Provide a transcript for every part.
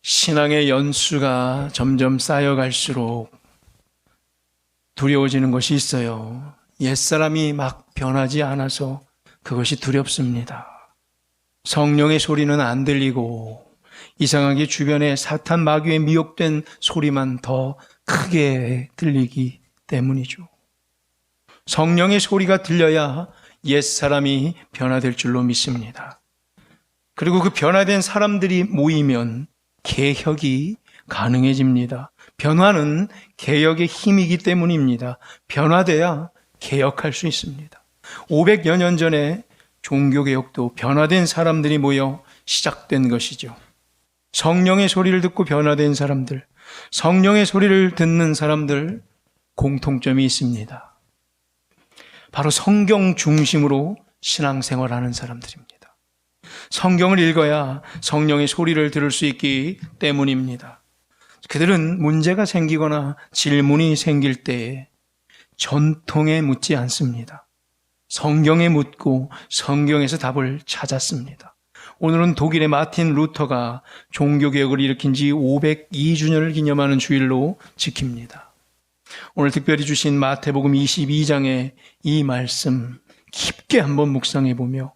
신앙의 연수가 점점 쌓여갈수록 두려워지는 것이 있어요. 옛사람이 막 변하지 않아서 그것이 두렵습니다. 성령의 소리는 안 들리고 이상하게 주변에 사탄 마귀에 미혹된 소리만 더 크게 들리기 때문이죠. 성령의 소리가 들려야 옛사람이 변화될 줄로 믿습니다. 그리고 그 변화된 사람들이 모이면 개혁이 가능해집니다. 변화는 개혁의 힘이기 때문입니다. 변화돼야 개혁할 수 있습니다. 500여 년 전에 종교개혁도 변화된 사람들이 모여 시작된 것이죠. 성령의 소리를 듣고 변화된 사람들, 성령의 소리를 듣는 사람들 공통점이 있습니다. 바로 성경 중심으로 신앙생활하는 사람들입니다. 성경을 읽어야 성령의 소리를 들을 수 있기 때문입니다. 그들은 문제가 생기거나 질문이 생길 때에 전통에 묻지 않습니다. 성경에 묻고 성경에서 답을 찾았습니다. 오늘은 독일의 마틴 루터가 종교개혁을 일으킨 지 502주년을 기념하는 주일로 지킵니다. 오늘 특별히 주신 마태복음 22장의 이 말씀 깊게 한번 묵상해 보며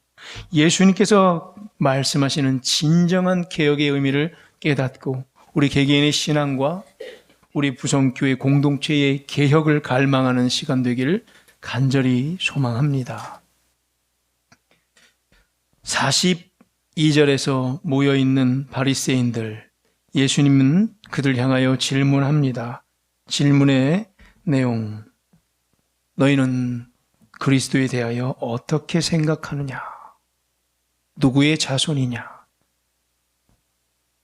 예수님께서 말씀하시는 진정한 개혁의 의미를 깨닫고 우리 개개인의 신앙과 우리 부성교회 공동체의 개혁을 갈망하는 시간 되기를 간절히 소망합니다. 42절에서 모여있는 바리새인들, 예수님은 그들 향하여 질문합니다. 질문의 내용, 너희는 그리스도에 대하여 어떻게 생각하느냐? 누구의 자손이냐?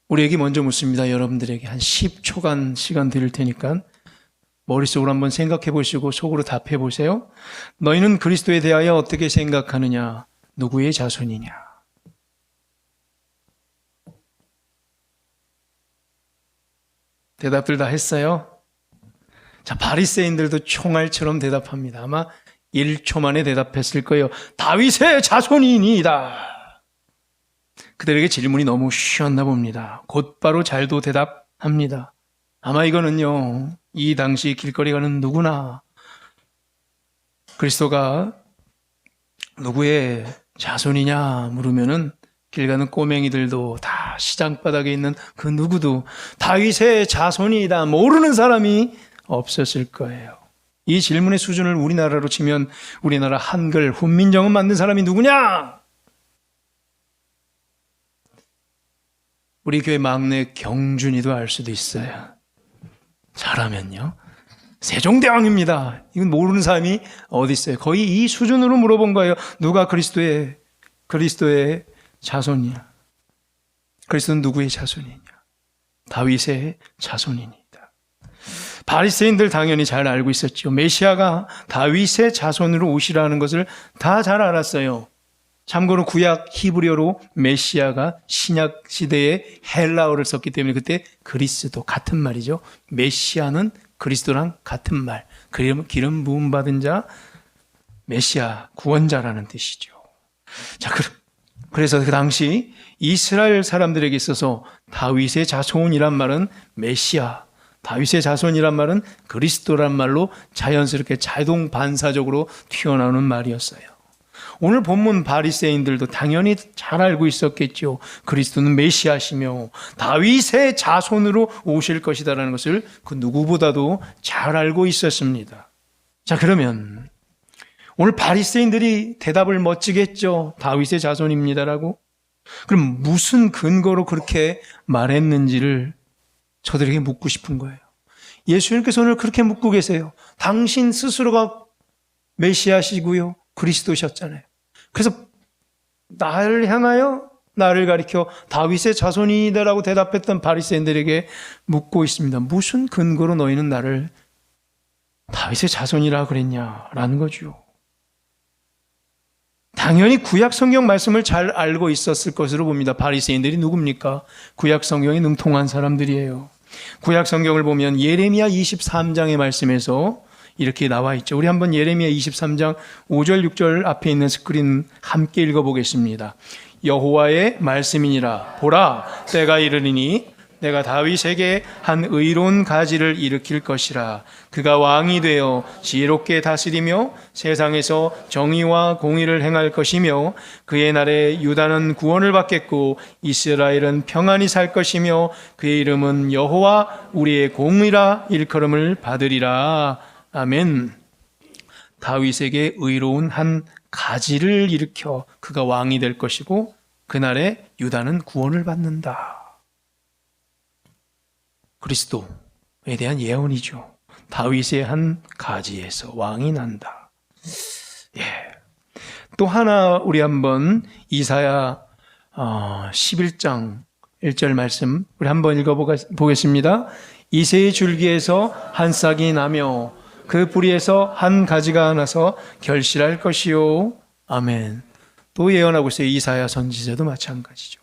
우리에게 먼저 묻습니다. 여러분들에게 한 10초간 시간 드릴 테니까 머릿속으로 한번 생각해 보시고 속으로 답해 보세요. 너희는 그리스도에 대하여 어떻게 생각하느냐? 누구의 자손이냐? 대답들 다 했어요? 자, 바리새인들도 총알처럼 대답합니다. 아마 1초 만에 대답했을 거예요. 다윗의 자손이니이다. 그들에게 질문이 너무 쉬웠나 봅니다. 곧바로 잘도 대답합니다. 아마 이거는요, 이 당시 길거리 가는 누구나 그리스도가 누구의 자손이냐 물으면은 길 가는 꼬맹이들도 다 시장바닥에 있는 그 누구도 다윗의 자손이다 모르는 사람이 없었을 거예요. 이 질문의 수준을 우리나라로 치면 우리나라 한글 훈민정음 만든 사람이 누구냐? 우리 교회 막내 경준이도 알 수도 있어요. 잘하면요. 세종대왕입니다. 이건 모르는 사람이 어디 있어요. 거의 이 수준으로 물어본 거예요. 누가 그리스도의 자손이냐? 그리스도는 누구의 자손이냐? 다윗의 자손이니다. 바리새인들 당연히 잘 알고 있었죠. 메시아가 다윗의 자손으로 오시라는 것을 다 잘 알았어요. 참고로 구약 히브리어로 메시아가 신약 시대에 헬라어를 썼기 때문에 그때 그리스도 같은 말이죠. 메시아는 그리스도랑 같은 말. 기름 부음 받은 자, 메시아, 구원자라는 뜻이죠. 자, 그래서 그 당시 이스라엘 사람들에게 있어서 다윗의 자손이란 말은 메시아, 다윗의 자손이란 말은 그리스도란 말로 자연스럽게 자동 반사적으로 튀어나오는 말이었어요. 오늘 본문 바리새인들도 당연히 잘 알고 있었겠죠. 그리스도는 메시아시며 다윗의 자손으로 오실 것이다라는 것을 그 누구보다도 잘 알고 있었습니다. 자, 그러면 오늘 바리새인들이 대답을 멋지게 했죠. 다윗의 자손입니다라고. 그럼 무슨 근거로 그렇게 말했는지를 저들에게 묻고 싶은 거예요. 예수님께서 오늘 그렇게 묻고 계세요. 당신 스스로가 메시아시고요. 그리스도셨잖아요. 그래서 나를 향하여 나를 가리켜 다윗의 자손이다라고 대답했던 바리새인들에게 묻고 있습니다. 무슨 근거로 너희는 나를 다윗의 자손이라 그랬냐라는 거죠. 당연히 구약 성경 말씀을 잘 알고 있었을 것으로 봅니다. 바리새인들이 누굽니까? 구약 성경에 능통한 사람들이에요. 구약 성경을 보면 예레미야 23장의 말씀에서 이렇게 나와 있죠. 우리 한번 예레미야 23장 5절 6절 앞에 있는 스크린 함께 읽어보겠습니다. 여호와의 말씀이니라. 보라, 때가 이르리니 내가 다윗에게 한 의로운 가지를 일으킬 것이라. 그가 왕이 되어 지혜롭게 다스리며 세상에서 정의와 공의를 행할 것이며 그의 날에 유다는 구원을 받겠고 이스라엘은 평안히 살 것이며 그의 이름은 여호와 우리의 공의라 일컬음을 받으리라. 아멘. 다윗에게 의로운 한 가지를 일으켜 그가 왕이 될 것이고 그날에 유다는 구원을 받는다. 그리스도에 대한 예언이죠. 다윗의 한 가지에서 왕이 난다. 예. 또 하나 우리 한번 이사야 11장 1절 말씀 우리 한번 읽어보겠습니다. 이새의 줄기에서 한 싹이 나며 그 뿌리에서 한 가지가 나서 결실할 것이요. 아멘. 또 예언하고 있어요. 이사야 선지자도 마찬가지죠.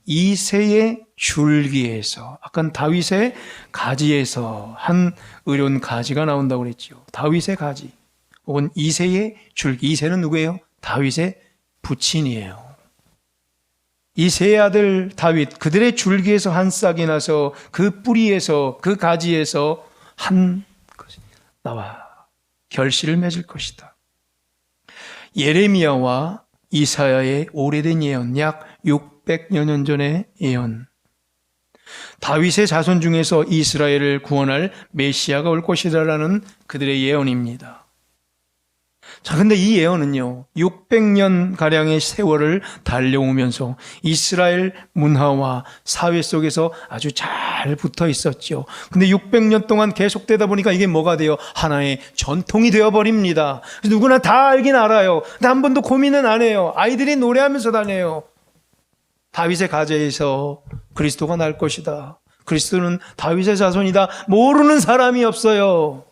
이새의 줄기에서, 아까 다윗의 가지에서 한 의로운 가지가 나온다고 그랬죠. 다윗의 가지 혹은 이새의 줄기. 이새는 누구예요? 다윗의 부친이에요. 이새의 아들 다윗, 그들의 줄기에서 한 싹이 나서 그 뿌리에서, 그 가지에서 한 것이 나와 결실을 맺을 것이다. 예레미야와 이사야의 오래된 예언, 약 600여 년 전의 예언. 다윗의 자손 중에서 이스라엘을 구원할 메시아가 올 것이라는 그들의 예언입니다. 자, 근데 이 예언은요, 600년 가량의 세월을 달려오면서 이스라엘 문화와 사회 속에서 아주 잘 붙어 있었죠. 근데 600년 동안 계속되다 보니까 이게 뭐가 돼요? 하나의 전통이 되어버립니다. 그래서 누구나 다 알긴 알아요. 근데 한 번도 고민은 안 해요. 아이들이 노래하면서 다녀요. 다윗의 가지에서 그리스도가 날 것이다. 그리스도는 다윗의 자손이다. 모르는 사람이 없어요.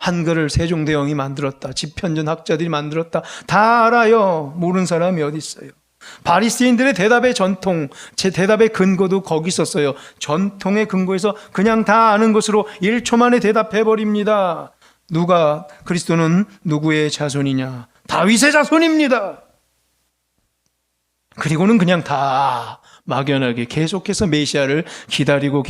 한글을 세종대왕이 만들었다. 집현전 학자들이 만들었다. 다 알아요. 모르는 사람이 어디 있어요. 바리새인들의 대답의 전통, 제 대답의 근거도 거기 있었어요. 전통의 근거에서 그냥 다 아는 것으로 1초 만에 대답해버립니다. 그리스도는 누구의 자손이냐? 다윗의 자손입니다. 그리고는 그냥 다 막연하게 계속해서 메시아를 기다리고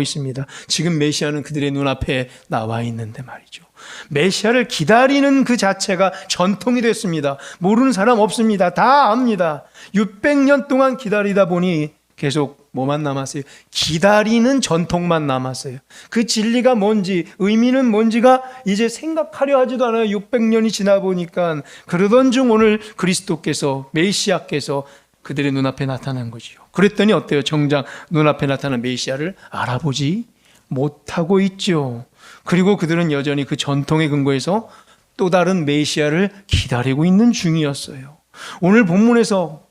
있습니다. 지금 메시아는 그들의 눈앞에 나와 있는데 말이죠. 메시아를 기다리는 그 자체가 전통이 됐습니다. 모르는 사람 없습니다. 다 압니다. 600년 동안 기다리다 보니 계속 뭐만 남았어요? 기다리는 전통만 남았어요. 그 진리가 뭔지, 의미는 뭔지가 이제 생각하려 하지도 않아요. 600년이 지나 보니까. 그러던 중 오늘 그리스도께서, 메시아께서 그들의 눈앞에 나타난 거지요. 그랬더니 어때요? 정작 눈앞에 나타난 메시아를 알아보지 못하고 있죠. 그리고 그들은 여전히 그 전통의 근거에서 또 다른 메시아를 기다리고 있는 중이었어요. 오늘 본문에서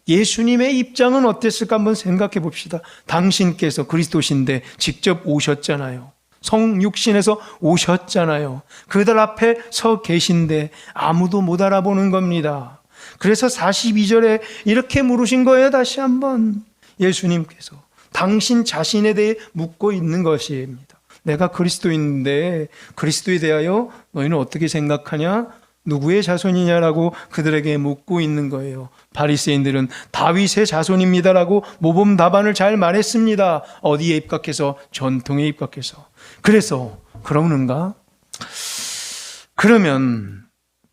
예수님의 입장은 어땠을까 한번 생각해 봅시다. 당신께서 그리스도신데 직접 오셨잖아요. 성육신에서 오셨잖아요. 그들 앞에 서 계신데 아무도 못 알아보는 겁니다. 그래서 42절에 이렇게 물으신 거예요. 다시 한번 예수님께서 당신 자신에 대해 묻고 있는 것입니다. 내가 그리스도인데 그리스도에 대하여 너희는 어떻게 생각하냐? 누구의 자손이냐라고 그들에게 묻고 있는 거예요. 바리새인들은 다윗의 자손입니다라고 모범 답안을 잘 말했습니다. 어디에 입각해서? 전통에 입각해서. 그래서 그러는가? 그러면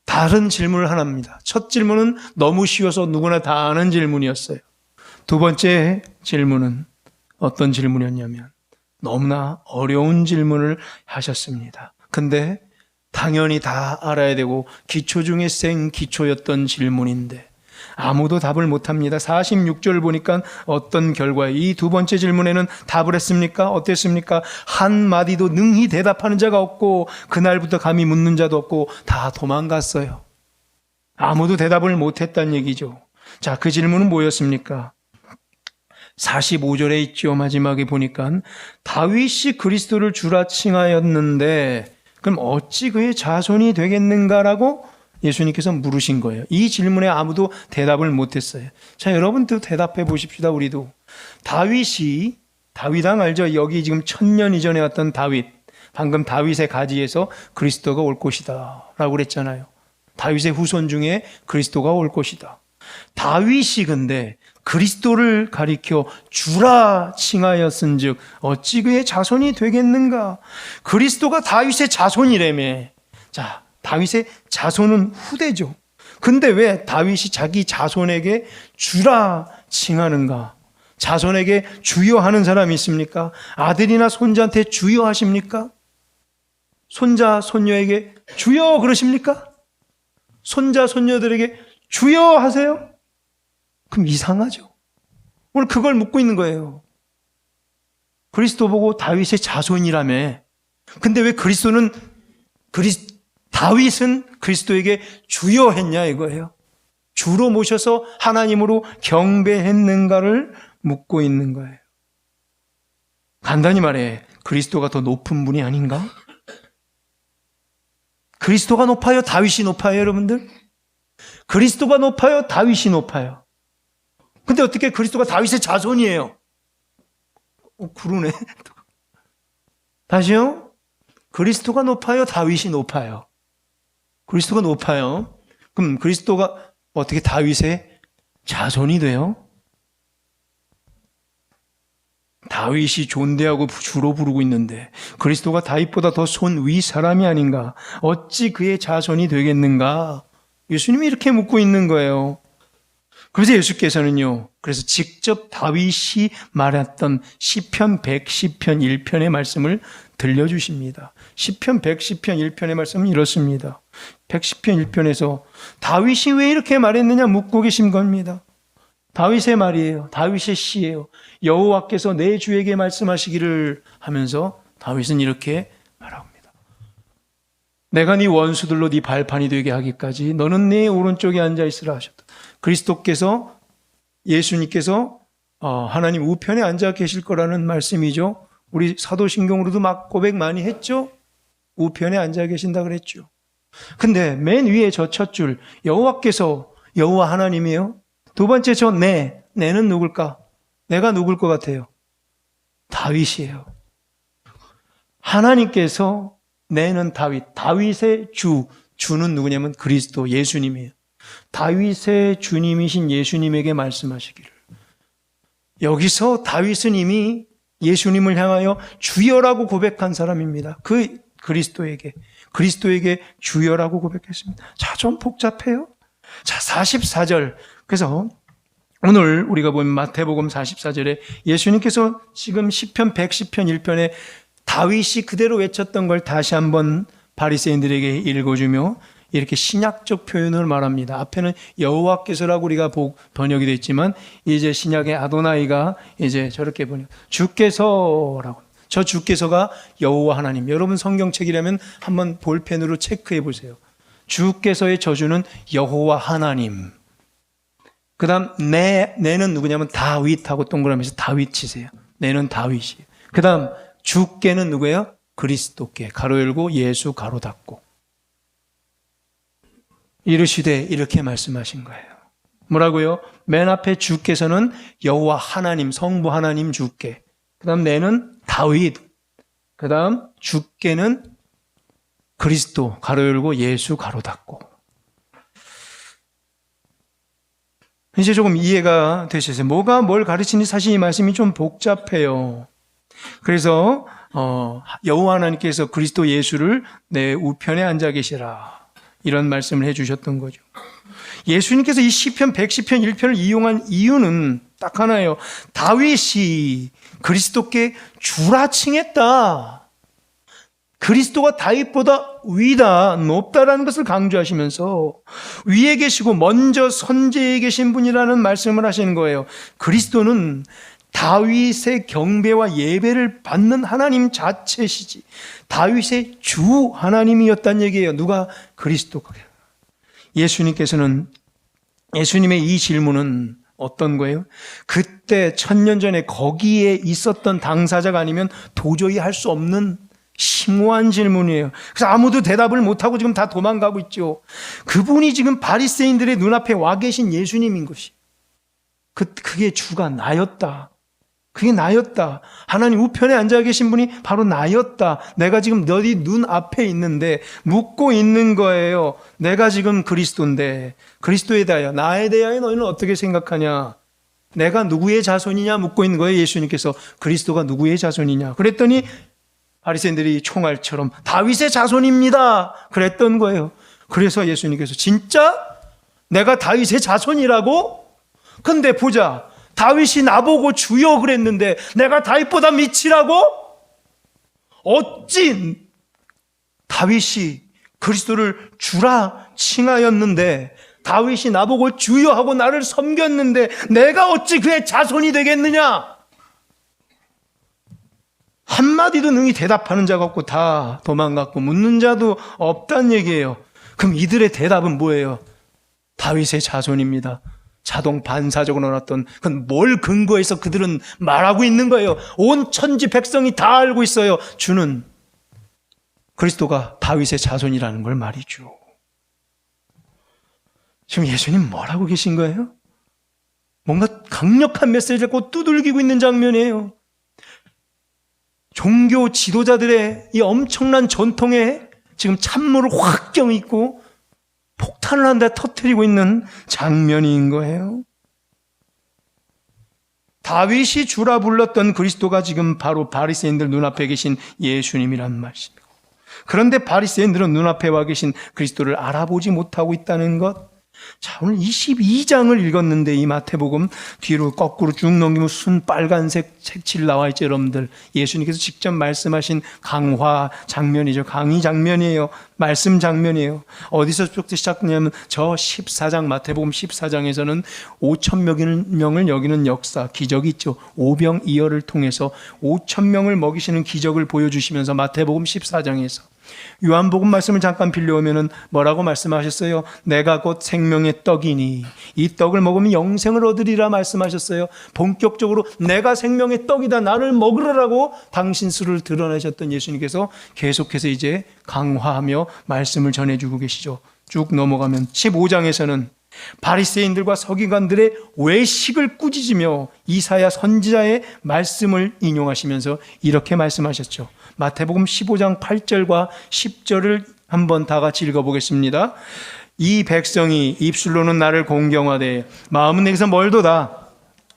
다른 질문을 하나 합니다. 첫 질문은 너무 쉬워서 누구나 다 아는 질문이었어요. 두 번째 질문은 어떤 질문이었냐면 너무나 어려운 질문을 하셨습니다. 근데 당연히 다 알아야 되고 기초 중에 생기초였던 질문인데 아무도 답을 못합니다. 46절 보니까 어떤 결과에 이 두 번째 질문에는 답을 했습니까? 어땠습니까? 한마디도 능히 대답하는 자가 없고 그날부터 감히 묻는 자도 없고 다 도망갔어요. 아무도 대답을 못했다는 얘기죠. 자, 그 질문은 뭐였습니까? 45절에 있죠. 마지막에 보니까 다윗이 그리스도를 주라 칭하였는데 그럼 어찌 그의 자손이 되겠는가라고 예수님께서 물으신 거예요. 이 질문에 아무도 대답을 못했어요. 자, 여러분도 대답해 보십시다. 우리도. 다윗왕 알죠? 여기 지금 1000년 이전에 왔던 다윗. 방금 다윗의 가지에서 그리스도가 올 것이다 라고 그랬잖아요. 다윗의 후손 중에 그리스도가 올 것이다. 다윗이 근데 그리스도를 가리켜 주라 칭하였은즉 어찌 그의 자손이 되겠는가? 그리스도가 다윗의 자손이라며. 자, 다윗의 자손은 후대죠. 근데 왜 다윗이 자기 자손에게 주라 칭하는가? 자손에게 주여하는 사람이 있습니까? 아들이나 손자한테 주여하십니까? 손자, 손녀에게 주여 그러십니까? 손자, 손녀들에게 주여 하세요? 그럼 이상하죠. 오늘 그걸 묻고 있는 거예요. 그리스도 보고 다윗의 자손이라며. 근데 왜 다윗은 그리스도에게 주여 했냐 이거예요. 주로 모셔서 하나님으로 경배했는가를 묻고 있는 거예요. 간단히 말해 그리스도가 더 높은 분이 아닌가? 그리스도가 높아요? 다윗이 높아요? 여러분들? 그리스도가 높아요? 다윗이 높아요? 근데 어떻게 그리스도가 다윗의 자손이에요? 그러네. 다시요. 그리스도가 높아요? 다윗이 높아요? 그리스도가 높아요. 그럼 그리스도가 어떻게 다윗의 자손이 돼요? 다윗이 존대하고 주로 부르고 있는데 그리스도가 다윗보다 더 손 위 사람이 아닌가? 어찌 그의 자손이 되겠는가? 예수님이 이렇게 묻고 있는 거예요. 그래서 예수께서는요, 그래서 직접 다윗이 말했던 시편 110편 1편의 말씀을 들려주십니다. 시편 110편 1편의 말씀은 이렇습니다. 110편 1편에서 다윗이 왜 이렇게 말했느냐 묻고 계신 겁니다. 다윗의 말이에요. 다윗의 시예요. 여호와께서 내 주에게 말씀하시기를 하면서 다윗은 이렇게 말합니다. 내가 네 원수들로 네 발판이 되게 하기까지 너는 내 오른쪽에 앉아 있으라 하셨다. 그리스도께서 예수님께서 하나님 우편에 앉아 계실 거라는 말씀이죠. 우리 사도신경으로도 막 고백 많이 했죠. 우편에 앉아 계신다 그랬죠. 근데 맨 위에 저 첫 줄 여호와께서 여호와 하나님이에요. 두 번째 저 내는 누굴까? 내가 누굴 것 같아요? 다윗이에요. 하나님께서 내는 다윗의 주는 누구냐면 그리스도 예수님이에요. 다윗의 주님이신 예수님에게 말씀하시기를. 여기서 다윗은 이미 예수님을 향하여 주여라고 고백한 사람입니다. 그리스도에게 주여라고 고백했습니다. 자, 좀 복잡해요. 자, 44절. 그래서 오늘 우리가 보면 마태복음 44절에 예수님께서 지금 시편 110편 1편에 다윗이 그대로 외쳤던 걸 다시 한번 바리새인들에게 읽어주며 이렇게 신약적 표현을 말합니다. 앞에는 여호와께서라고 우리가 번역이 됐지만 이제 신약의 아도나이가 이제 저렇게 번역. 주께서라고. 저 주께서가 여호와 하나님. 여러분 성경책이라면 한번 볼펜으로 체크해 보세요. 주께서의 저주는 여호와 하나님. 그 다음 내는 누구냐면 다윗하고 동그라미에서 다윗 치세요. 내는 다윗이에요. 그 다음 주께는 누구예요? 그리스도께. 가로 열고 예수 가로 닫고. 이르시되 이렇게 말씀하신 거예요. 뭐라고요? 맨 앞에 주께서는 여호와 하나님, 성부 하나님 주께. 그 다음 내는 다윗. 그 다음 주께는 그리스도. 가로 열고 예수 가로 닫고. 이제 조금 이해가 되셨어요. 뭐가 뭘 가르치는지 사실 이 말씀이 좀 복잡해요. 그래서 여호와 하나님께서 그리스도 예수를 내 우편에 앉아 계시라. 이런 말씀을 해주셨던 거죠. 예수님께서 이 시편 110편 1편을 이용한 이유는 딱 하나예요. 다윗이 그리스도께 주라 칭했다. 그리스도가 다윗보다 위다, 높다라는 것을 강조하시면서 위에 계시고 먼저 선제에 계신 분이라는 말씀을 하시는 거예요. 그리스도는 다윗의 경배와 예배를 받는 하나님 자체시지 다윗의 주 하나님이었다는 얘기예요. 누가? 그리스도가. 예수님께서는 예수님의 이 질문은 어떤 거예요? 그때 1000년 전에 거기에 있었던 당사자가 아니면 도저히 할 수 없는 심오한 질문이에요. 그래서 아무도 대답을 못하고 지금 다 도망가고 있죠. 그분이 지금 바리새인들의 눈앞에 와 계신 예수님인 것이. 그게 주가 나였다. 그게 나였다. 하나님 우편에 앉아 계신 분이 바로 나였다. 내가 지금 너희 눈 앞에 있는데 묻고 있는 거예요. 내가 지금 그리스도인데 그리스도에 대하여 나에 대하여 너희는 어떻게 생각하냐? 내가 누구의 자손이냐 묻고 있는 거예요. 예수님께서 그리스도가 누구의 자손이냐. 그랬더니 바리새인들이 총알처럼 다윗의 자손입니다. 그랬던 거예요. 그래서 예수님께서 진짜 내가 다윗의 자손이라고? 근데 보자. 다윗이 나보고 주여 그랬는데 내가 다윗보다 미치라고? 어찌 다윗이 그리스도를 주라 칭하였는데 다윗이 나보고 주여 하고 나를 섬겼는데 내가 어찌 그의 자손이 되겠느냐? 한마디도 능히 대답하는 자가 없고 다 도망갔고 묻는 자도 없단 얘기예요. 그럼 이들의 대답은 뭐예요? 다윗의 자손입니다. 자동 반사적으로 나왔던 그건 뭘 근거해서 그들은 말하고 있는 거예요. 온 천지 백성이 다 알고 있어요. 주는 그리스도가 다윗의 자손이라는 걸 말이죠. 지금 예수님 뭐라고 계신 거예요? 뭔가 강력한 메시지를 꼭 두들기고 있는 장면이에요. 종교 지도자들의 이 엄청난 전통에 지금 찬물을 확 껴있고 폭탄을 한 대 터뜨리고 있는 장면인 거예요. 다윗이 주라 불렀던 그리스도가 지금 바로 바리새인들 눈앞에 계신 예수님이란 말씀이고, 그런데 바리새인들은 눈앞에 와 계신 그리스도를 알아보지 못하고 있다는 것. 자, 오늘 22장을 읽었는데 이 마태복음 뒤로 거꾸로 쭉 넘기면 순 빨간색 색칠 나와 있죠, 여러분들. 예수님께서 직접 말씀하신 강화 장면이죠. 강의 장면이에요. 말씀 장면이에요. 어디서부터 시작되냐면 저 14장, 마태복음 14장에서는 5,000명을 여기는 역사, 기적이 있죠. 오병이어를 통해서 5,000명을 먹이시는 기적을 보여주시면서 마태복음 14장에서 요한복음 말씀을 잠깐 빌려오면은 뭐라고 말씀하셨어요? 내가 곧 생명의 떡이니 이 떡을 먹으면 영생을 얻으리라 말씀하셨어요. 본격적으로 내가 생명의 떡이다, 나를 먹으라고 당신 수를 드러내셨던 예수님께서 계속해서 이제 강화하며 말씀을 전해주고 계시죠. 쭉 넘어가면 15장에서는 바리새인들과 서기관들의 외식을 꾸짖으며 이사야 선지자의 말씀을 인용하시면서 이렇게 말씀하셨죠. 마태복음 15장 8절과 10절을 한번 다 같이 읽어보겠습니다. 이 백성이 입술로는 나를 공경하되 마음은 내게서 멀도다.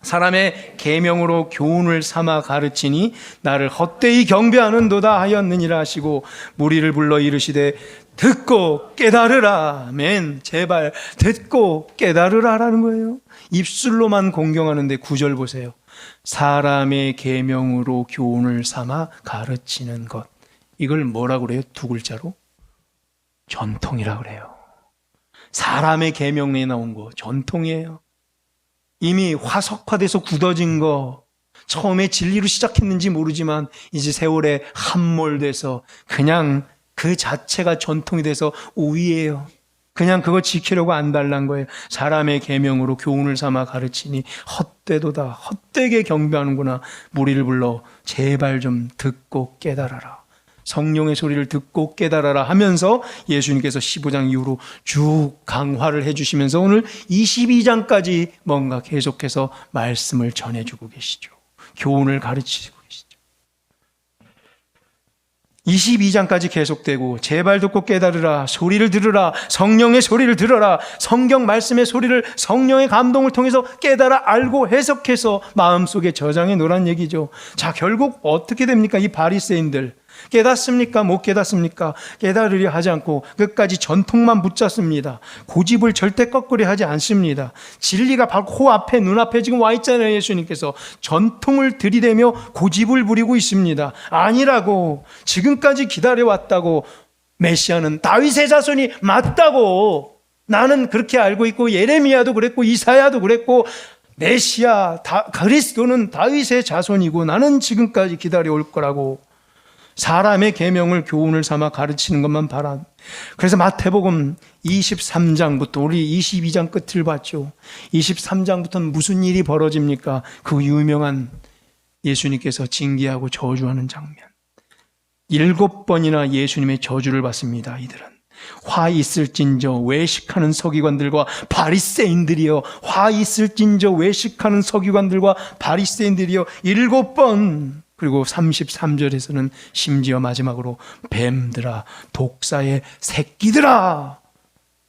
사람의 계명으로 교훈을 삼아 가르치니 나를 헛되이 경배하는도다 하였느니라 하시고 무리를 불러 이르시되 듣고 깨달으라. 아멘. 제발 듣고 깨달으라라는 거예요. 입술로만 공경하는데 9절 보세요. 사람의 계명으로 교훈을 삼아 가르치는 것. 이걸 뭐라고 그래요? 두 글자로? 전통이라고 그래요. 사람의 계명에 나온 거 전통이에요. 이미 화석화돼서 굳어진 거, 처음에 진리로 시작했는지 모르지만 이제 세월에 함몰돼서 그냥 그 자체가 전통이 돼서 우위예요. 그냥 그거 지키려고 안 달란 거예요. 사람의 계명으로 교훈을 삼아 가르치니 헛되도다. 헛되게 경배하는구나. 무리를 불러 제발 좀 듣고 깨달아라. 성령의 소리를 듣고 깨달아라 하면서 예수님께서 15장 이후로 쭉 강화를 해주시면서 오늘 22장까지 뭔가 계속해서 말씀을 전해주고 계시죠. 교훈을 가르치고 계시죠. 22장까지 계속되고 제발 듣고 깨달으라, 소리를 들으라, 성령의 소리를 들어라, 성경 말씀의 소리를 성령의 감동을 통해서 깨달아 알고 해석해서 마음속에 저장해 놓으란 얘기죠. 자, 결국 어떻게 됩니까? 이 바리새인들 깨닫습니까? 못 깨닫습니까? 깨달으려 하지 않고 끝까지 전통만 붙잡습니다. 고집을 절대 꺾으려 하지 않습니다. 진리가 바로 코앞에 눈앞에 지금 와 있잖아요. 예수님께서 전통을 들이대며 고집을 부리고 있습니다. 아니라고, 지금까지 기다려왔다고, 메시아는 다윗의 자손이 맞다고 나는 그렇게 알고 있고, 예레미야도 그랬고 이사야도 그랬고, 메시아 그리스도는 다윗의 자손이고 나는 지금까지 기다려올 거라고 사람의 계명을 교훈을 삼아 가르치는 것만 바라. 그래서 마태복음 23장부터 우리 22장 끝을 봤죠. 23장부터는 무슨 일이 벌어집니까? 그 유명한 예수님께서 징계하고 저주하는 장면. 7번이나 예수님의 저주를 받습니다. 이들은 화 있을진저 외식하는 서기관들과 바리새인들이여, 화 있을진저 외식하는 서기관들과 바리새인들이여 7번. 그리고 33절에서는 심지어 마지막으로 뱀들아, 독사의 새끼들아.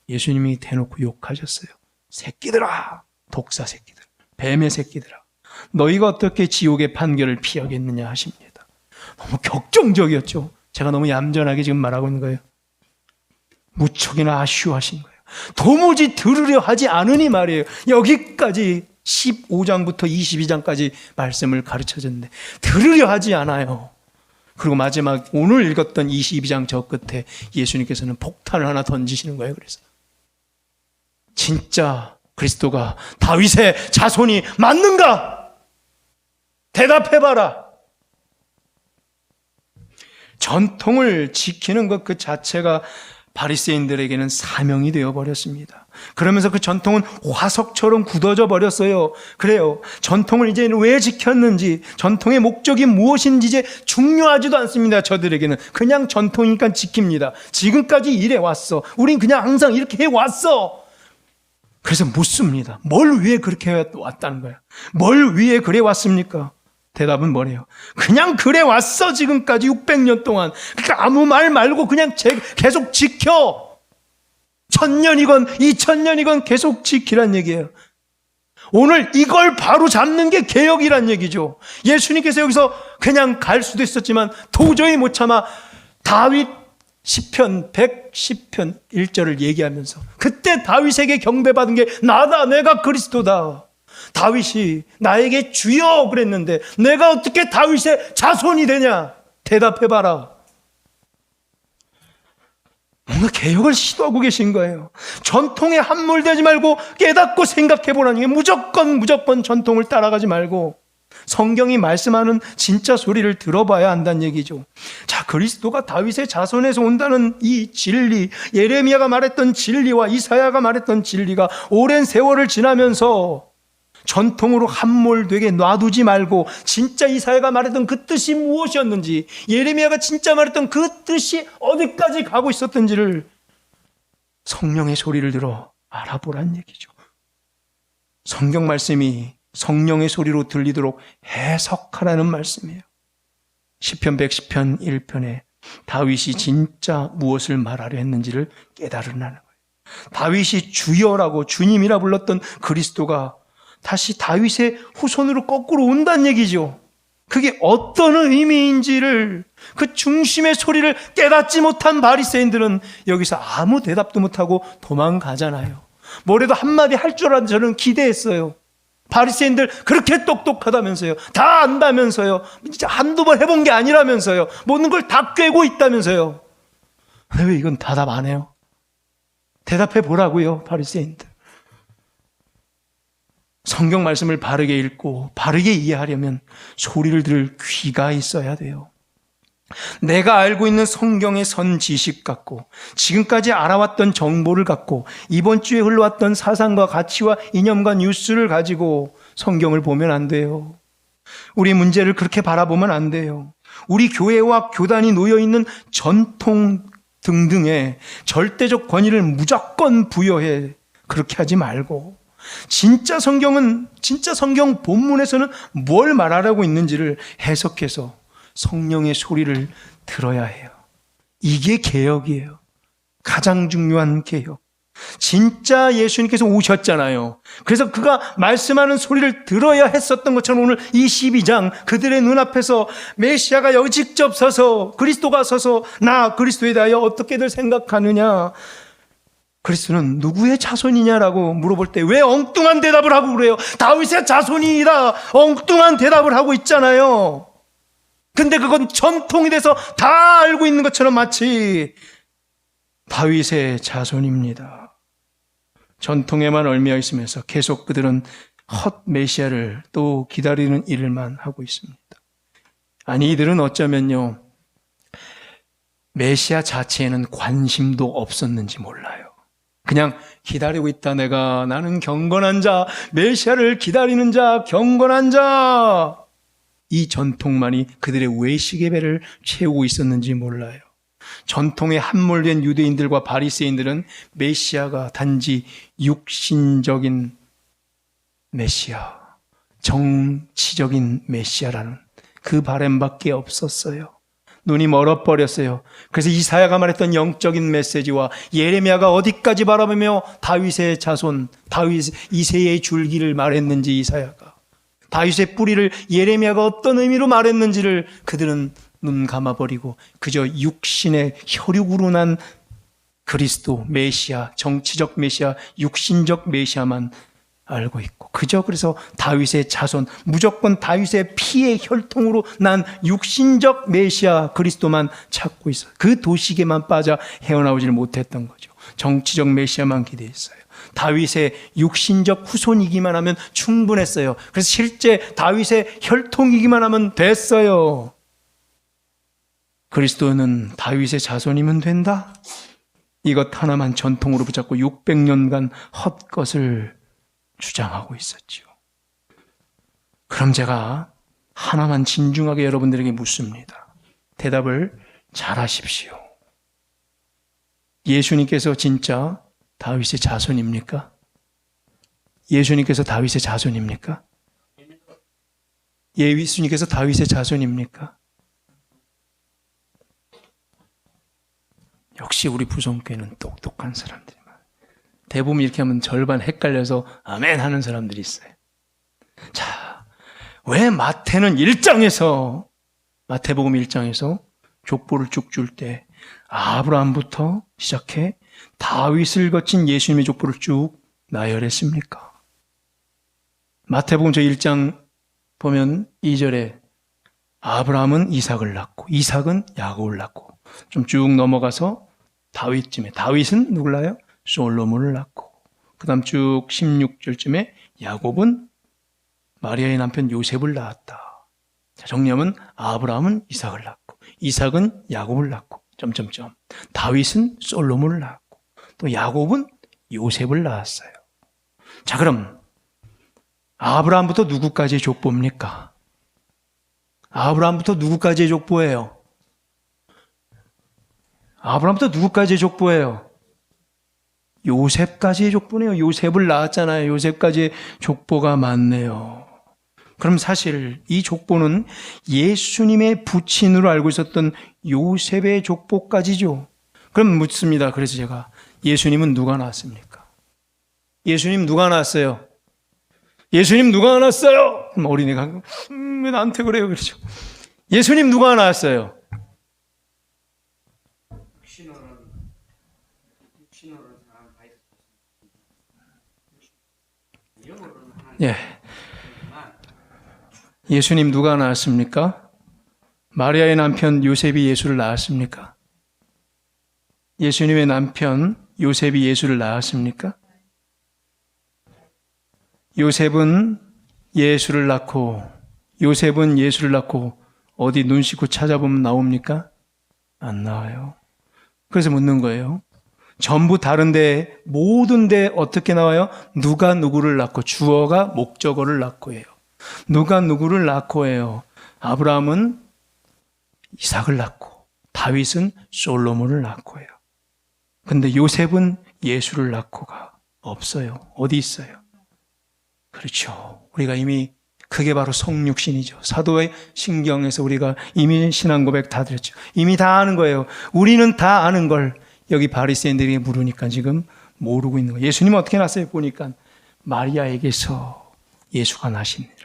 예수님이 대놓고 욕하셨어요. 새끼들아, 독사 새끼들, 뱀의 새끼들아, 너희가 어떻게 지옥의 판결을 피하겠느냐 하십니다. 너무 격정적이었죠. 제가 너무 얌전하게 지금 말하고 있는 거예요. 무척이나 아쉬워하신 거예요. 도무지 들으려 하지 않으니 말이에요. 여기까지 15장부터 22장까지 말씀을 가르쳐줬는데 들으려 하지 않아요. 그리고 마지막 오늘 읽었던 22장 저 끝에 예수님께서는 폭탄을 하나 던지시는 거예요. 그래서 진짜 그리스도가 다윗의 자손이 맞는가? 대답해봐라. 전통을 지키는 것 그 자체가 바리새인들에게는 사명이 되어버렸습니다. 그러면서 그 전통은 화석처럼 굳어져 버렸어요. 그래요. 전통을 이제 왜 지켰는지, 전통의 목적이 무엇인지 이제 중요하지도 않습니다. 저들에게는 그냥 전통이니까 지킵니다. 지금까지 이래 왔어. 우린 그냥 항상 이렇게 해왔어. 그래서 묻습니다. 뭘 위해 그렇게 왔다는 거야? 뭘 위해 그래 왔습니까? 대답은 뭐래요? 그냥 그래 왔어. 지금까지 600년 동안. 그러니까 아무 말 말고 그냥 계속 지켜. 1000년이건 2000년이건 계속 지키란 얘기예요. 오늘 이걸 바로 잡는 게 개혁이란 얘기죠. 예수님께서 여기서 그냥 갈 수도 있었지만 도저히 못 참아 다윗 시편 110편 1절을 얘기하면서 그때 다윗에게 경배받은 게 나다. 내가 그리스도다. 다윗이 나에게 주여 그랬는데 내가 어떻게 다윗의 자손이 되냐? 대답해봐라. 뭔가 개혁을 시도하고 계신 거예요. 전통에 함몰되지 말고 깨닫고 생각해보라는 게 무조건 전통을 따라가지 말고 성경이 말씀하는 진짜 소리를 들어봐야 한다는 얘기죠. 자, 그리스도가 다윗의 자손에서 온다는 이 진리, 예레미야가 말했던 진리와 이사야가 말했던 진리가 오랜 세월을 지나면서 전통으로 함몰되게 놔두지 말고 진짜 이사야가 말했던 그 뜻이 무엇이었는지, 예레미야가 진짜 말했던 그 뜻이 어디까지 가고 있었던지를 성령의 소리를 들어 알아보란 얘기죠. 성경 말씀이 성령의 소리로 들리도록 해석하라는 말씀이에요. 시편 110편 1편에 다윗이 진짜 무엇을 말하려 했는지를 깨달으라는 거예요. 다윗이 주여라고 주님이라 불렀던 그리스도가 다시 다윗의 후손으로 거꾸로 온다는 얘기죠. 그게 어떤 의미인지를, 그 중심의 소리를 깨닫지 못한 바리새인들은 여기서 아무 대답도 못하고 도망가잖아요. 뭐래도 한마디 할 줄 알았는데 저는 기대했어요. 바리새인들 그렇게 똑똑하다면서요. 다 안다면서요. 진짜 한두 번 해본 게 아니라면서요. 모든 걸 다 꿰고 있다면서요. 왜 이건 대답 안 해요? 대답해 보라고요, 바리새인들. 성경 말씀을 바르게 읽고 바르게 이해하려면 소리를 들을 귀가 있어야 돼요. 내가 알고 있는 성경의 선 지식 갖고 지금까지 알아왔던 정보를 갖고 이번 주에 흘러왔던 사상과 가치와 이념과 뉴스를 가지고 성경을 보면 안 돼요. 우리 문제를 그렇게 바라보면 안 돼요. 우리 교회와 교단이 놓여있는 전통 등등의 절대적 권위를 무조건 부여해. 그렇게 하지 말고 진짜 성경은, 진짜 성경 본문에서는 뭘 말하라고 있는지를 해석해서 성령의 소리를 들어야 해요. 이게 개혁이에요. 가장 중요한 개혁. 진짜 예수님께서 오셨잖아요. 그래서 그가 말씀하는 소리를 들어야 했었던 것처럼 오늘 이 12장 그들의 눈앞에서 메시아가 여기 직접 서서, 그리스도가 서서 나 그리스도에 대하여 어떻게들 생각하느냐, 그리스도는 누구의 자손이냐라고 물어볼 때 왜 엉뚱한 대답을 하고 그래요? 다윗의 자손이다. 엉뚱한 대답을 하고 있잖아요. 근데 그건 전통이 돼서 다 알고 있는 것처럼 마치 다윗의 자손입니다. 전통에만 얽매여 있으면서 계속 그들은 헛 메시아를 또 기다리는 일만 하고 있습니다. 아니, 이들은 어쩌면요, 메시아 자체에는 관심도 없었는지 몰라요. 그냥 기다리고 있다. 나는 경건한 자, 메시아를 기다리는 자, 경건한 자. 이 전통만이 그들의 외식의 배를 채우고 있었는지 몰라요. 전통에 함몰된 유대인들과 바리새인들은 메시아가 단지 육신적인 메시아, 정치적인 메시아라는 그 바램밖에 없었어요. 눈이 멀어버렸어요. 그래서 이사야가 말했던 영적인 메시지와 예레미야가 어디까지 바라보며 다윗의 자손, 다윗 이새의 줄기를 말했는지, 이사야가 다윗의 뿌리를 예레미야가 어떤 의미로 말했는지를 그들은 눈 감아버리고 그저 육신의 혈육으로 난 그리스도 메시아, 정치적 메시아, 육신적 메시아만 알고 있고, 그저 그래서 다윗의 자손, 무조건 다윗의 피의 혈통으로 난 육신적 메시아 그리스도만 찾고 있어요. 그 도식에만 빠져 헤어나오질 못했던 거죠. 정치적 메시아만 기대했어요. 다윗의 육신적 후손이기만 하면 충분했어요. 그래서 실제 다윗의 혈통이기만 하면 됐어요. 그리스도는 다윗의 자손이면 된다? 이것 하나만 전통으로 붙잡고 600년간 헛것을 주장하고 있었죠. 그럼 제가 하나만 진중하게 여러분들에게 묻습니다. 대답을 잘 하십시오. 예수님께서 진짜 다윗의 자손입니까? 예수님께서 다윗의 자손입니까? 예수님께서 다윗의 자손입니까? 역시 우리 부성교회는 똑똑한 사람들이 많아요. 대부분 이렇게 하면 절반 헷갈려서 아멘 하는 사람들이 있어요. 자, 왜 마태는 1장에서, 마태복음 1장에서 족보를 쭉 줄 때 아브라함부터 시작해 다윗을 거친 예수님의 족보를 쭉 나열했습니까? 마태복음 저 1장 보면 2절에 아브라함은 이삭을 낳고 이삭은 야곱을 낳고, 좀 쭉 넘어가서 다윗쯤에 다윗은 누굴 낳아요? 솔로몬을 낳고, 그 다음 쭉 16절쯤에 야곱은 마리아의 남편 요셉을 낳았다. 자, 정리하면 아브라함은 이삭을 낳고 이삭은 야곱을 낳고 점점점, 다윗은 솔로몬을 낳았고 또 야곱은 요셉을 낳았어요. 자, 그럼 아브라함부터 누구까지의 족보입니까? 아브라함부터 누구까지의 족보예요? 아브라함부터 누구까지의 족보예요? 요셉까지의 족보네요. 요셉을 낳았잖아요. 요셉까지의 족보가 많네요. 그럼 사실 이 족보는 예수님의 부친으로 알고 있었던 요셉의 족보까지죠. 그럼 묻습니다. 그래서 제가, 예수님은 누가 낳았습니까? 예수님 누가 낳았어요? 예수님 누가 낳았어요? 그럼 어린이가 왜 나한테 그래요? 그렇죠. 예수님 누가 낳았어요? 예. 예수님 누가 낳았습니까? 마리아의 남편 요셉이 예수를 낳았습니까? 예수님의 남편 요셉이 예수를 낳았습니까? 요셉은 예수를 낳고 어디 눈 씻고 찾아보면 나옵니까? 안 나와요. 그래서 묻는 거예요. 전부 다른데, 모든데 어떻게 나와요? 누가 누구를 낳고, 주어가 목적어를 낳고 해요. 누가 누구를 낳고 해요. 아브라함은 이삭을 낳고 다윗은 솔로몬을 낳고 해요. 근데 요셉은 예수를 낳고가 없어요. 어디 있어요? 그렇죠. 우리가 이미, 그게 바로 성육신이죠. 사도의 신경에서 우리가 이미 신앙 고백 다 드렸죠. 이미 다 아는 거예요. 우리는 다 아는 걸 여기 바리새인들이 물으니까 지금 모르고 있는 거예요. 예수님은 어떻게 났어요? 보니까 마리아에게서 예수가 나시니라.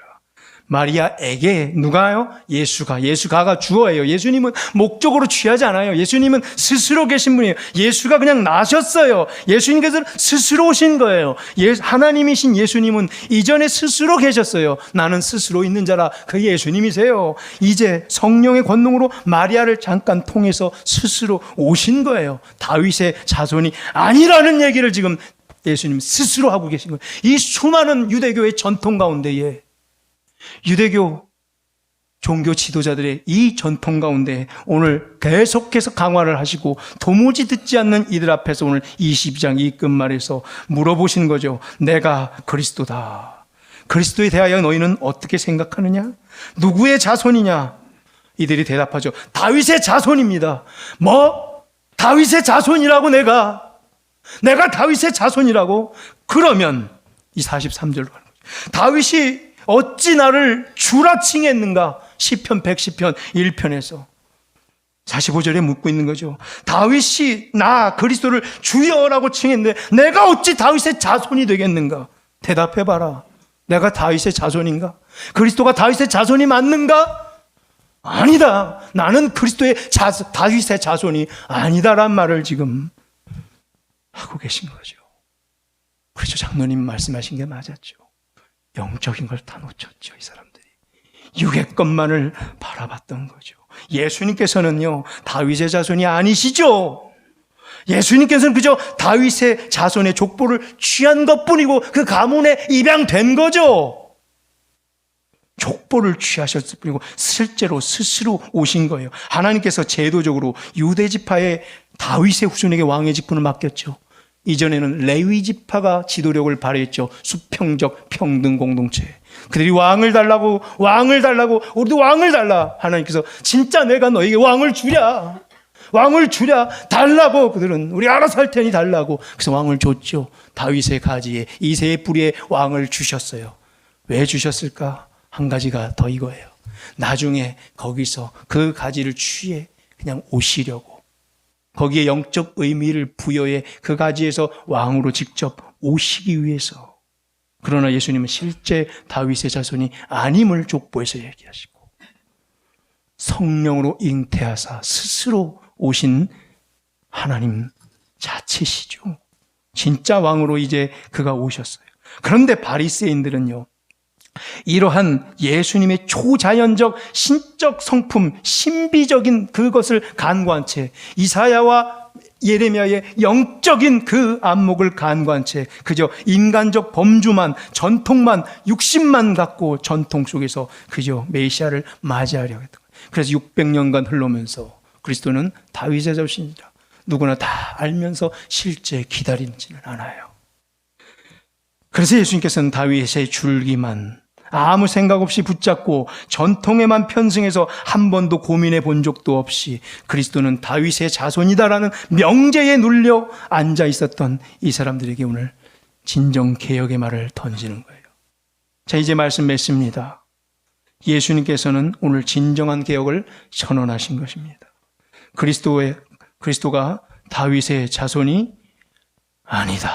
마리아에게 누가요? 예수가가 주어예요. 예수님은 목적으로 취하지 않아요. 예수님은 스스로 계신 분이에요. 예수가 그냥 나셨어요. 예수님께서 스스로 오신 거예요. 하나님이신 예수님은 이전에 스스로 계셨어요. 나는 스스로 있는 자라. 그 예수님이세요. 이제 성령의 권능으로 마리아를 잠깐 통해서 스스로 오신 거예요. 다윗의 자손이 아니라는 얘기를 지금 예수님 스스로 하고 계신 거예요. 이 수많은 유대교의 전통 가운데에, 유대교 종교 지도자들의 이 전통 가운데 오늘 계속해서 강화를 하시고 도무지 듣지 않는 이들 앞에서 오늘 22장 이 끝말에서 물어보신 거죠. 내가 그리스도다. 그리스도에 대하여 너희는 어떻게 생각하느냐? 누구의 자손이냐? 이들이 대답하죠. 다윗의 자손입니다. 뭐? 다윗의 자손이라고 내가 다윗의 자손이라고. 그러면 이 43절로 가는 거죠. 다윗이 어찌 나를 주라 칭했는가? 시편 110편 1편에서 45절에 묻고 있는 거죠. 다윗이 나 그리스도를 주여라고 칭했는데 내가 어찌 다윗의 자손이 되겠는가? 대답해봐라. 내가 다윗의 자손인가? 그리스도가 다윗의 자손이 맞는가? 아니다. 나는 다윗의 자손이 아니다란 말을 지금 하고 계신 거죠. 그래서 장로님 말씀하신 게 맞았죠. 영적인 걸 다 놓쳤죠, 이 사람들이. 육의 것만을 바라봤던 거죠. 예수님께서는요, 다윗의 자손이 아니시죠. 예수님께서는 그저 다윗의 자손의 족보를 취한 것뿐이고 그 가문에 입양된 거죠. 족보를 취하셨을 뿐이고 실제로 스스로 오신 거예요. 하나님께서 제도적으로 유대 지파의 다윗의 후손에게 왕의 직분을 맡겼죠. 이전에는 레위 지파가 지도력을 발휘했죠. 수평적 평등 공동체. 그들이 왕을 달라고 우리도 왕을 달라. 하나님께서 진짜 내가 너에게 왕을 주랴 달라고. 그들은 우리 알아서 할 테니 달라고. 그래서 왕을 줬죠. 다윗의 가지에 이새의 뿌리에 왕을 주셨어요. 왜 주셨을까? 한 가지가 더 이거예요. 나중에 거기서 그 가지를 취해 그냥 오시려고, 거기에 영적 의미를 부여해 그 가지에서 왕으로 직접 오시기 위해서. 그러나 예수님은 실제 다윗의 자손이 아님을 족보에서 얘기하시고 성령으로 잉태하사 스스로 오신 하나님 자체시죠. 진짜 왕으로 이제 그가 오셨어요. 그런데 바리새인들은요, 이러한 예수님의 초자연적 신적 성품, 신비적인 그것을 간과한 채, 이사야와 예레미야의 영적인 그 안목을 간과한 채 그저 인간적 범주만, 전통만, 육신만 갖고 전통 속에서 그저 메시아를 맞이하려고 했던 거예요. 그래서 600년간 흘러면서 그리스도는 다윗의 자손이다, 누구나 다 알면서 실제 기다리지는 않아요. 그래서 예수님께서는 다윗의 줄기만 아무 생각 없이 붙잡고 전통에만 편승해서 한 번도 고민해 본 적도 없이 그리스도는 다윗의 자손이다라는 명제에 눌려 앉아 있었던 이 사람들에게 오늘 진정 개혁의 말을 던지는 거예요. 자, 이제 말씀 맺습니다. 예수님께서는 오늘 진정한 개혁을 선언하신 것입니다. 그리스도가 다윗의 자손이 아니다.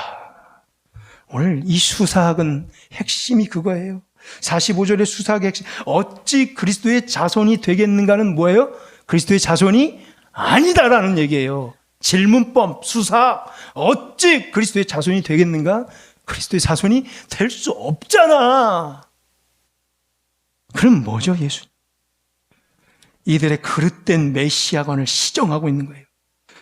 오늘 이 수사학은 핵심이 그거예요. 45절의 수사학의 핵심. 어찌 그리스도의 자손이 되겠는가는 뭐예요? 그리스도의 자손이 아니다라는 얘기예요. 질문법, 수사학. 어찌 그리스도의 자손이 되겠는가? 그리스도의 자손이 될 수 없잖아. 그럼 뭐죠, 예수? 이들의 그릇된 메시아관을 시정하고 있는 거예요.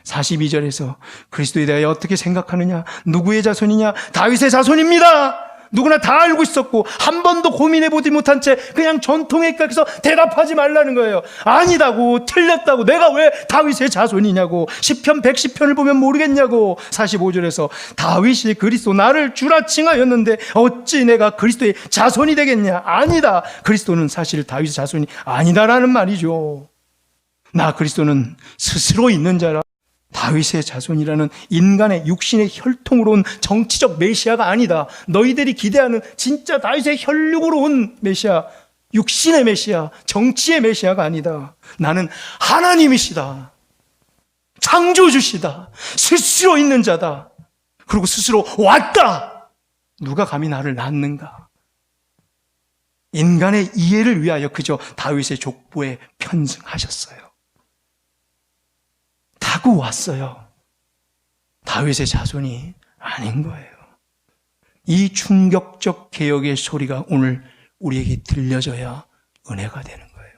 42절에서 그리스도에 대하여 어떻게 생각하느냐? 누구의 자손이냐? 다윗의 자손입니다. 누구나 다 알고 있었고 한 번도 고민해보지 못한 채 그냥 전통에 깎여서 대답하지 말라는 거예요. 아니다고, 틀렸다고, 내가 왜 다윗의 자손이냐고, 시편 110편을 보면 모르겠냐고. 45절에서 다윗이 그리스도 나를 주라 칭하였는데 어찌 내가 그리스도의 자손이 되겠냐? 아니다. 그리스도는 사실 다윗의 자손이 아니다라는 말이죠. 나 그리스도는 스스로 있는 자라. 다윗의 자손이라는 인간의 육신의 혈통으로 온 정치적 메시아가 아니다. 너희들이 기대하는 진짜 다윗의 혈육으로 온 메시아, 육신의 메시아, 정치의 메시아가 아니다. 나는 하나님이시다, 창조주시다, 스스로 있는 자다, 그리고 스스로 왔다. 누가 감히 나를 낳는가? 인간의 이해를 위하여 그저 다윗의 족보에 편승하셨어요. 타고 왔어요. 다윗의 자손이 아닌 거예요. 이 충격적 개혁의 소리가 오늘 우리에게 들려져야 은혜가 되는 거예요.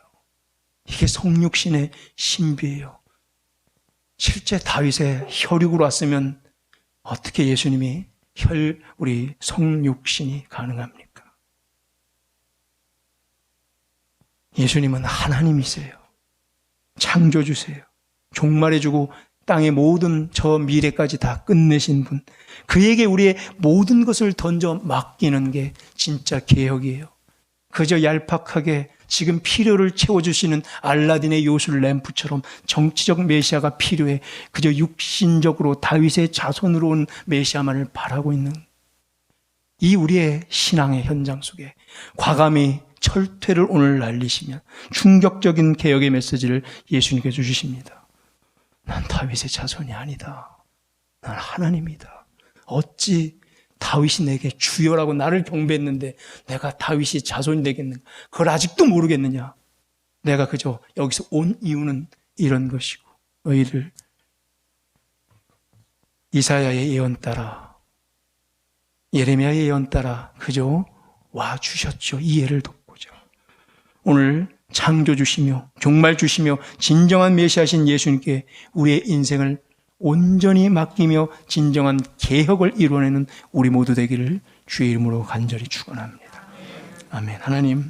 이게 성육신의 신비예요. 실제 다윗의 혈육으로 왔으면 어떻게 예수님이 우리 성육신이 가능합니까? 예수님은 하나님이세요. 창조주세요. 종말해주고 땅의 모든 저 미래까지 다 끝내신 분, 그에게 우리의 모든 것을 던져 맡기는 게 진짜 개혁이에요. 그저 얄팍하게 지금 필요를 채워주시는 알라딘의 요술 램프처럼 정치적 메시아가 필요해 그저 육신적으로 다윗의 자손으로 온 메시아만을 바라고 있는 이 우리의 신앙의 현장 속에 과감히 철퇴를 오늘 날리시면 충격적인 개혁의 메시지를 예수님께서 주십니다. 난 다윗의 자손이 아니다. 난 하나님이다. 어찌 다윗이 내게 주여라고 나를 경배했는데 내가 다윗이 자손이 되겠는가? 그걸 아직도 모르겠느냐? 내가 그저 여기서 온 이유는 이런 것이고 너희를 이사야의 예언 따라 예레미야의 예언 따라 그저 와 주셨죠. 이해를 돕고자. 오늘 창조 주시며 종말 주시며 진정한 메시아신 예수님께 우리의 인생을 온전히 맡기며 진정한 개혁을 이루어내는 우리 모두 되기를 주의 이름으로 간절히 축원합니다. 아멘. 하나님